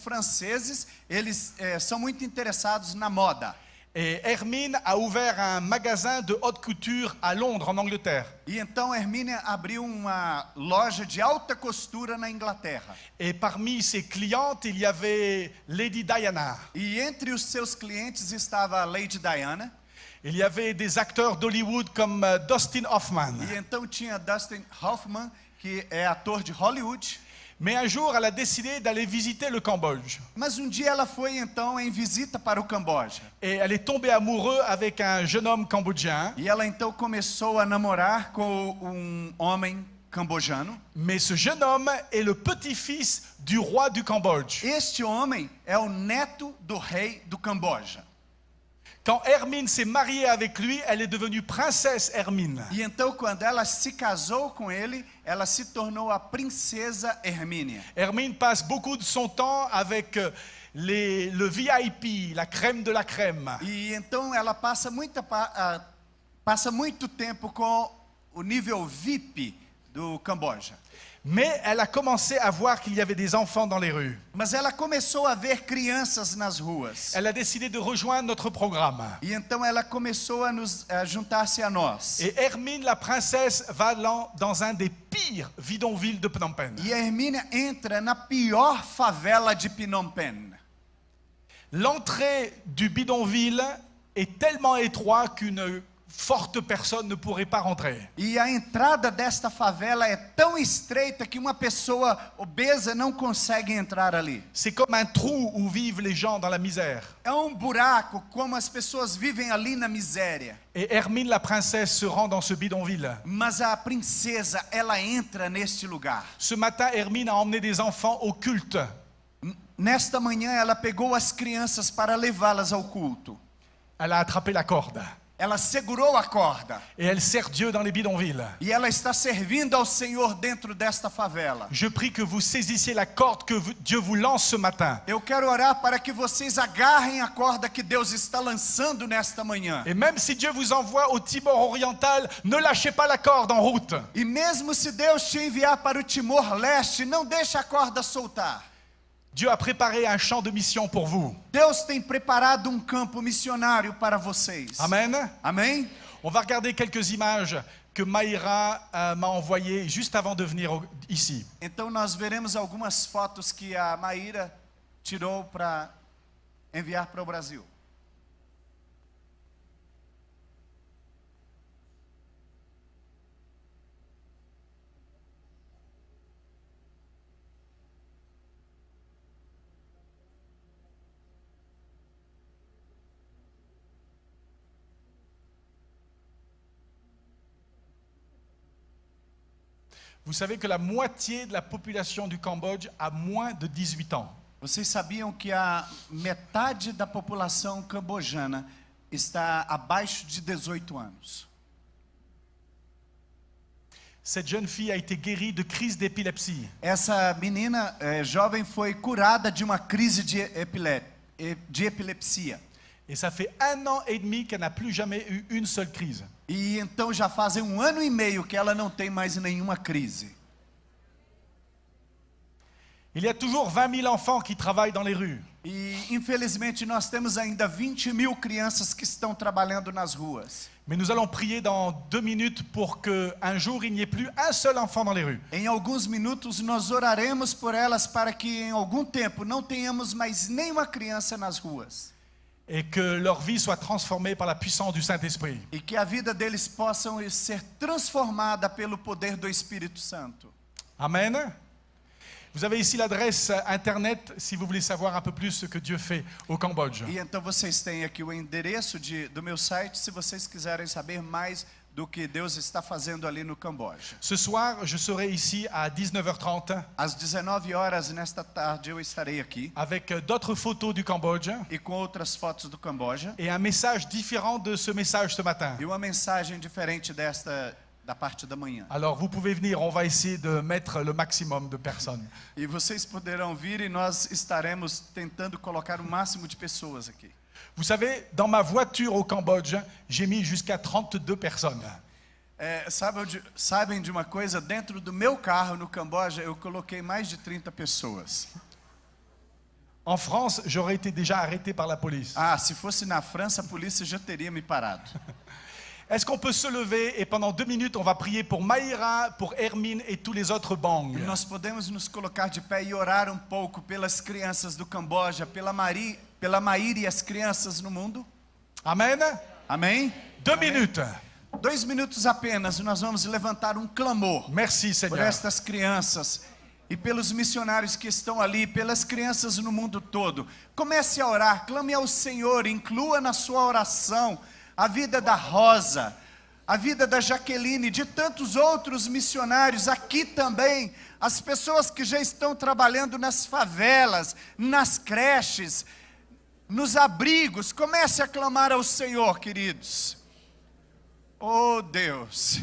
franceses, eles são muito interessados na moda. Et Hermine a ouvert un magasin de haute couture à Londres, en Angleterre. E então Hermine abriu uma loja de alta costura na Inglaterra. Et parmi ses clientes, il y avait Lady Diana. E entre os seus clientes estava a Lady Diana. Il y avait des acteurs d'Hollywood comme Dustin Hoffman. E então tinha Dustin Hoffman, que é ator de Hollywood. Mais un jour, elle a décidé d'aller visiter le Cambodge. Mas um dia ela foi então em visita para o Camboja. Et elle est tombée amoureuse avec un jeune homme cambodgien. E ela então começou a namorar com homem cambojano. Mais ce jeune homme est le petit-fils du roi du Cambodge. Este homem é o neto do rei do Camboja. Quand Hermine s'est mariée avec lui, elle est devenue princesse Hermine. E então quando ela se casou com ele, ela se tornou a princesa Hermínia. Hermine passe beaucoup de son temps avec le VIP, la crème de la crème. E então ela passa muito tempo com o nível VIP do Camboja. Mais elle a commencé à voir qu'il y avait des enfants dans les rues. Mas ela começou a ver crianças nas ruas. Elle a décidé de rejoindre notre programme. E então ela começou a juntar-se a nós. Et Hermine, la princesse, va dans un des pires bidonvilles de Phnom Penh. E a Hermínia entra na pior favela de Phnom Penh. L'entrée du bidonville est tellement étroite qu'une forte personne ne pourrait pas rentrer. E a entrada desta favela é tão estreita que uma pessoa obesa não consegue entrar ali. C'est comme un trou où vivent les gens dans la misère. É um buraco como as pessoas vivem ali na miséria. Et Hermine, la princesse, se rend dans ce bidonville. Mas a princesa, ela entra neste lugar. Ce matin, Hermine a emmené des enfants au culte. Nesta manhã ela pegou as crianças para levá-las ao culto. Elle a attrapé la corde. Ela segurou a corda. Et elle sert Dieu dans les bidonvilles. E ela está servindo ao Senhor dentro desta favela. Je prie que vous saisissiez la corde que Dieu vous lance ce matin. Eu quero orar para que vocês agarrem a corda que Deus está lançando nesta manhã. Et même si Dieu vous envoie au Timor oriental, ne lâchez pas la corde en route. E mesmo se Deus te enviar para o Timor-Leste, não deixe a corda soltar. Dieu a préparé un champ de mission pour vous. Deus tem preparado campo missionário para vocês. Amen. Amém? On va regarder quelques images que Maïra m'a envoyées juste avant de venir ici. Então nós veremos algumas fotos que a Maíra tirou para enviar para o Brasil. Vous savez que la moitié de la population du Cambodge a moins de 18 ans. Vocês sabiam que a metade da população cambojana está abaixo de 18 anos? Cette jeune fille a été guérie de crise d'épilepsie. Essa menina jovem foi curada de uma crise de epilepsia. Et ça fait 1 an et demi qu'elle n'a plus jamais eu une seule crise. E então já fazem 1 ano e meio que ela não tem mais nenhuma crise. Il y a toujours 20 000 enfants qui travaillent dans les rues. E infelizmente nós temos ainda 20 mil crianças que estão trabalhando nas ruas. Mais nous allons prier dans 2 minutes pour qu'un jour il n'y ait plus un seul enfant dans les rues. Em alguns minutos nós oraremos por elas para que em algum tempo não tenhamos mais nenhuma criança nas ruas. Et que leur vie soit transformée par la puissance du Saint-Esprit. E que a vida deles possam ser transformada pelo poder do Espírito Santo. Amen. Vous avez ici l'adresse internet si vous voulez savoir un peu plus ce que Dieu fait au Cambodge. E então vocês têm aqui o endereço do meu site se vocês quiserem saber mais do que Deus está fazendo ali no Camboja. Ce soir, je serai ici à 19h30 Às 19 horas nesta tarde eu estarei aqui avec d'autres photos du Cambodge e com outras fotos do Camboja et un message différent de ce message ce matin. e uma mensagem diferente da parte da manhã. Alors vous pouvez venir, on va essayer de mettre le maximum de personnes. E vocês poderão vir e nós estaremos tentando colocar o máximo de pessoas aqui. Vous savez, dans ma voiture au Cambodge, j'ai mis jusqu'à 32 personnes. Sabem de uma coisa? Dentro do meu carro no Camboja, eu coloquei mais de 30 pessoas. En France, j'aurais été déjà arrêté par la police. Ah, se fosse na França, a polícia já teria me parado. Est-ce qu'on peut se lever et pendant 2 minutes, on va prier pour Maïra, pour Hermine et tous les autres Bang? Nós podemos nos colocar de pé e orar um pouco pelas crianças do Camboja, pela Maíra e as crianças no mundo? Amen. Amém? 2 minutes. 2 minutos apenas, nós vamos levantar um clamor Merci por Seigneur. estas crianças e pelos missionários que estão ali, pelas crianças no mundo todo. Comece a orar, clame ao Senhor, inclua na sua oração a vida da Rosa, a vida da Jaqueline, de tantos outros missionários, aqui também, as pessoas que já estão trabalhando nas favelas, nas creches, nos abrigos. Comece a clamar ao Senhor, queridos. Oh Deus,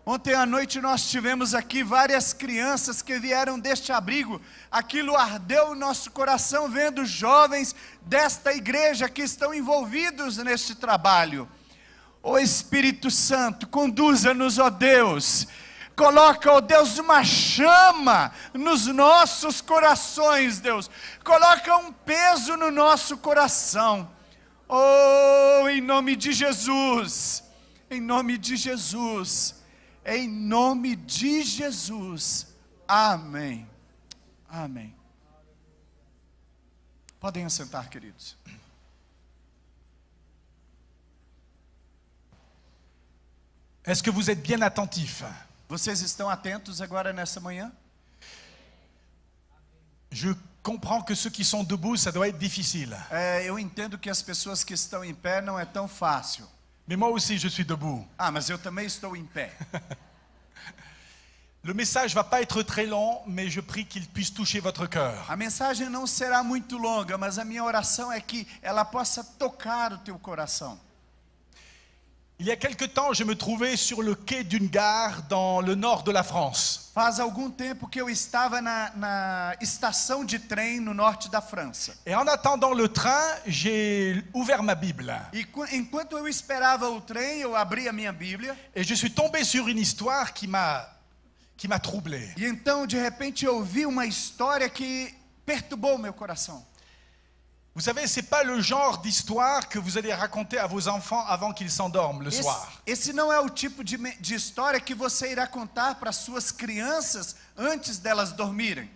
ontem à noite nós tivemos aqui várias crianças que vieram deste abrigo. Aquilo ardeu o nosso coração vendo jovens desta igreja que estão envolvidos neste trabalho. Ó Espírito Santo, conduza-nos, ó Deus. Coloca, ó Deus, uma chama nos nossos corações, Deus. Coloca um peso no nosso coração. Oh, em nome de Jesus. Em nome de Jesus. Em nome de Jesus. Amém. Amém. Podem assentar, queridos. Est-ce que vous êtes bien attentifs? Vocês estão atentos agora nessa manhã? Je comprends que ceux qui sont debout, ça doit être difficile. Eu entendo que as pessoas que estão em pé não é tão fácil. Mais moi aussi, je suis debout. Ah, mas eu também estou em pé. Le message va pas être très long, mais je prie qu'il puisse toucher votre cœur. A mensagem não será muito longa, mas a minha oração é que ela possa tocar o teu coração. Il y a quelque temps, je me trouvais sur le quai d'une gare dans le nord de la France. Faz algum tempo que eu estava na estação de trem no norte da França. Et en attendant le train, j'ai ouvert ma Bible. E enquanto eu esperava o trem, eu abri a minha Bíblia. Et je suis tombé sur une histoire qui m'a troublé. E então, de repente, eu vi uma história que perturbou meu coração. Vous savez, c'est pas le genre d'histoire que vous allez raconter à vos enfants avant qu'ils s'endorment le soir. Esse não é o tipo de história que você irá contar para suas crianças antes delas dormirem.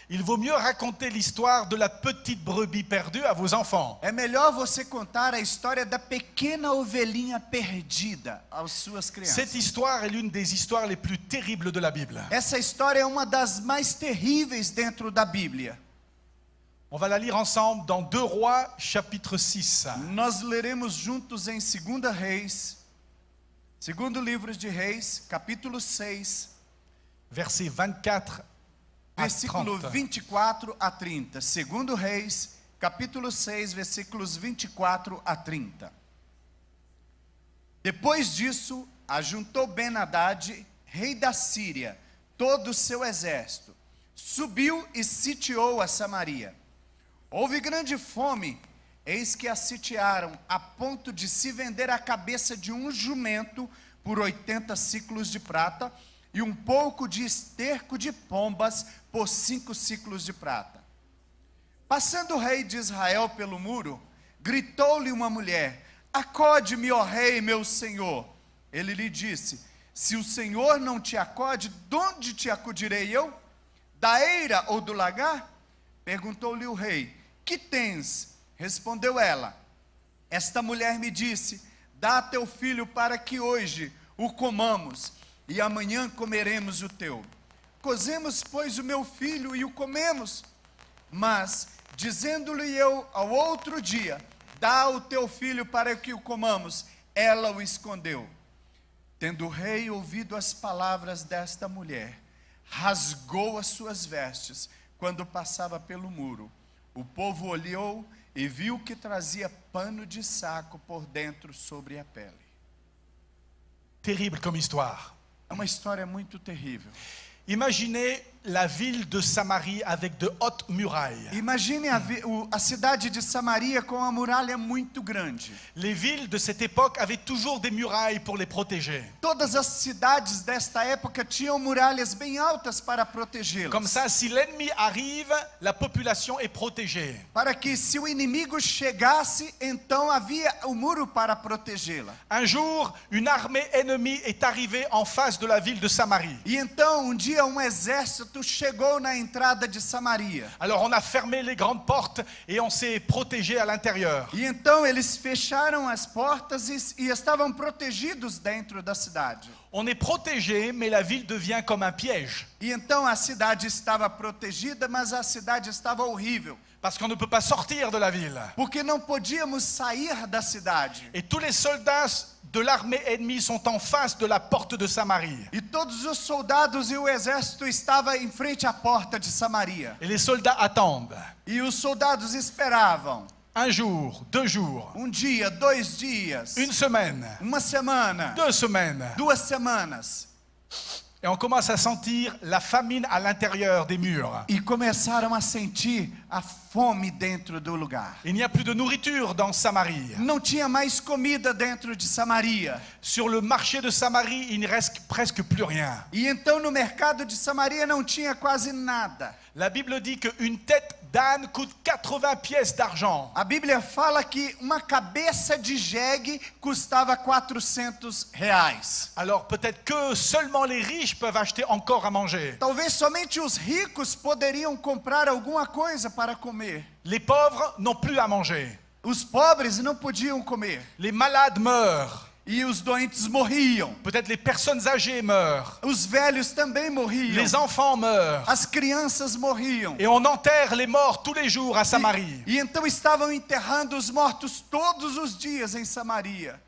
Il vaut mieux raconter l'histoire de la petite brebis perdue à vos enfants. É melhor você contar a história da pequena ovelhinha perdida às suas crianças. Cette histoire est l'une des histoires les plus terribles de la Bible. Essa história é uma das mais terríveis dentro da Bíblia. On va la lire ensemble dans 2 Rois, chapitre 6. Nós leremos juntos em 2 Reis, segundo livro de Reis, capítulo 6, Versets 24 à versículo 30. 24 a 30. 2 Reis, capítulo 6, versículos 24 a 30. Depois disso, ajuntou Ben-Hadad, rei da Síria, todo o seu exército. Subiu e sitiou a Samaria. Houve grande fome, eis que a sitiaram, a ponto de se vender a cabeça de um jumento por 80 ciclos de prata e um pouco de esterco de pombas por 5 ciclos de prata. Passando o rei de Israel pelo muro, gritou-lhe uma mulher: acode-me, ó rei, meu senhor. Ele lhe disse: se o Senhor não te acode, de onde te acudirei eu? Da eira ou do lagar? Perguntou-lhe o rei: que tens? Respondeu ela: esta mulher me disse: dá a teu filho para que hoje o comamos, e amanhã comeremos o teu. Cozemos, pois, o meu filho e o comemos. Mas, dizendo-lhe eu ao outro dia: dá o teu filho para que o comamos, ela o escondeu. Tendo o rei ouvido as palavras desta mulher, rasgou as suas vestes quando passava pelo muro. O povo olhou e viu que trazia pano de saco por dentro sobre a pele. Terrible comme histoire. É uma história muito terrível. Imaginez la ville de Samarie avec de hautes murailles. Imagine a cidade de Samaria com uma muralha muito grande. Les villes de cette époque avaient toujours des murailles pour les protéger. Todas as cidades desta época tinham muralhas bem altas para protegê-las. Comme ça, si l'ennemi arrive, la population est protégée. Para que se o inimigo chegasse, então havia o muro para protegê-la. Un jour, une armée ennemie est arrivée en face de la ville de Samarie. E então, dia, exército chegou na entrada de Samaria. Alors on a fermé les grandes portes et on s'est protégé à l'intérieur. E então eles fecharam as portas e estavam protegidos dentro da cidade. On est protégé, mais la ville devient comme un piège. E então a cidade estava protegida, mas a cidade estava horrível. Parce qu'on ne peut pas sortir de la ville. Porque não podíamos sair da cidade. Et tous les soldats de l'armée ennemie sont en face de la porte de Samarie. E todos os soldados e o exército estavam em frente à porta de Samaria. Et les soldats attendent. E os soldados esperavam. Un jour, 2 jours, Dia, 2 dias, une semaine, uma semana, 2 semaines. 2 semanas. Et on commence à sentir la famine à l'intérieur des murs. E começaram a sentir a fome dentro do lugar. Il n'y a plus de nourriture dans Samarie. Não tinha mais comida dentro de Samaria. Sur le marché de Samarie, il ne reste presque plus rien. E então no mercado de Samaria não tinha quase nada. La Bible dit qu'une tête d'âne coûte 80 pièces d'argent. A Bíblia fala que uma cabeça de jegue custava R$400. Alors peut-être que seulement les riches peuvent acheter encore à manger. Talvez somente os ricos poderiam comprar alguma coisa para comer. Les pauvres n'ont plus à manger. Os pobres não podiam comer. Les malades meurent. E os doentes morriam. Peut-être les personnes âgées meurent. Os velhos também morriam. Les enfants meurent. As crianças morriam. Et on enterre les morts tous les jours à Samarie. E então estavam enterrando os mortos todos os dias em Samaria.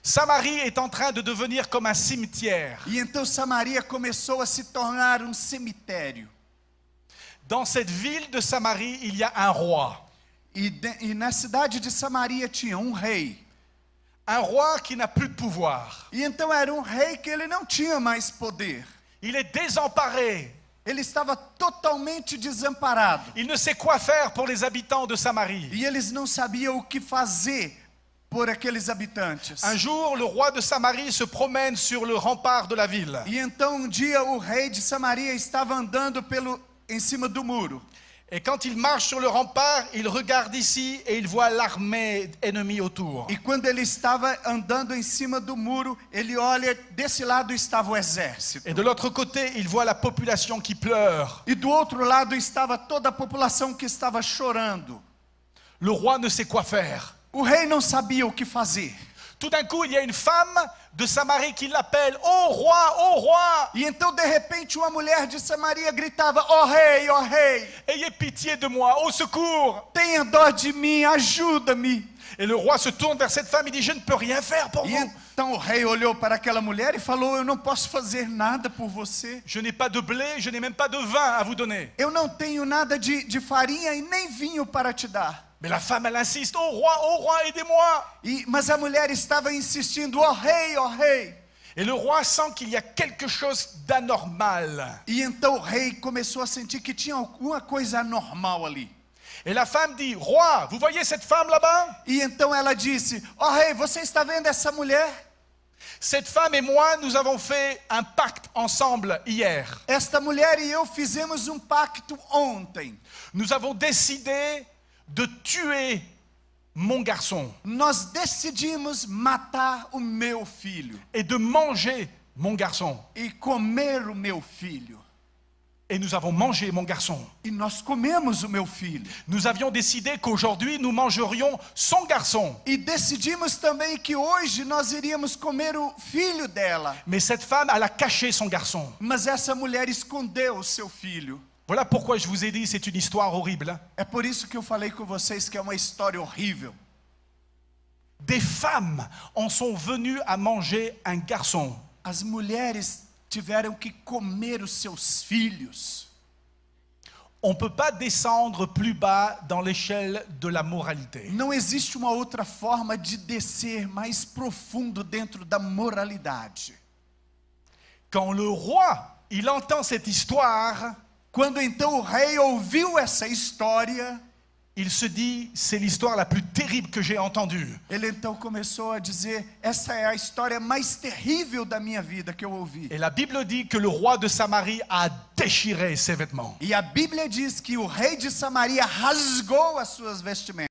Samarie est en train de devenir comme un cimetière. E então Samaria começou a se tornar cemitério. Dans cette ville de Samarie, il y a un roi. E na cidade de Samaria tinha rei. Un roi qui n'a plus de pouvoir. E então era rei que ele não tinha mais poder. Il est désemparé. Ele estava totalmente desamparado. Il ne sait quoi faire pour les habitants de Samarie. E eles não sabiam o que fazer por aqueles habitantes. Un jour, le roi de Samarie se promène sur le rempart de la ville. E então dia o rei de Samaria estava andando em cima do muro. Et quand il marche sur le rempart, il regarde ici et il voit l'armée ennemie autour. E quando ele estava andando em cima do muro, ele olha, desse lado estava o exército. Et de l'autre côté, il voit la population qui pleure. E do outro lado estava toda a população que estava chorando. Le roi ne sait quoi faire. O rei não sabia o que fazer. Tout d'un coup, il y a une femme de Samarie qui l'appelle « Oh roi, oh roi !» E então, de repente, uma mulher de Samaria gritava: ó rei, ó rei! Ayez pitié de moi, au secours! Tenha dó de mim, ajuda-me! Et le roi se tourne vers cette femme et dit « Je ne peux rien faire pour E vous. então o rei olhou para aquela mulher e falou: eu não posso fazer nada por você. Je n'ai pas de blé, je n'ai même pas de vin à vous donner. Eu não tenho nada de farinha e nem vinho para te dar. » Mais la femme, elle insiste « Oh roi, aidez-moi !» Mas a mulher estava insistindo: ó rei, ó rei! Et le roi sent qu'il y a quelque chose d'anormal. E então o rei começou a sentir que tinha alguma coisa anormal ali. Et la femme dit, roi, vous voyez cette femme là-bas? E então ela disse: ó rei, você está vendo essa mulher? Cette femme et moi, nous avons fait un pacte ensemble hier. Esta mulher e eu fizemos pacto ontem. Nous avons décidé de tuer mon garçon Nós decidimos matar o meu filho et de manger mon garçon. e comer o meu filho. Et nous avons mangé mon garçon. E nós comemos o meu filho. Nous avions décidé qu'aujourd'hui, nous mangerions son garçon. E decidimos também que hoje nós iríamos comer o filho dela. Mais cette femme, elle a caché son garçon. Mas essa mulher escondeu o seu filho. Voilà pourquoi je vous ai dit, c'est une histoire horrible. É por isso que eu falei com vocês que é uma história horrível. Des femmes en sont venues à manger un garçon. As mulheres tiveram que comer os seus filhos. On ne peut pas descendre plus bas dans l'échelle de la moralité. Não existe uma outra forma de descer mais profundo dentro da moralidade. Quand le roi, il entend cette histoire, Quando então o rei ouviu essa história, il se dit, c'est l'histoire la plus terrible que j'ai entendue. ele então começou a dizer: essa é a história mais terrível da minha vida que eu ouvi. Et la Bible dit que le roi de Samarie a déchiré ses vêtements. E a Bíblia diz que o rei de Samaria rasgou as suas vestimentas.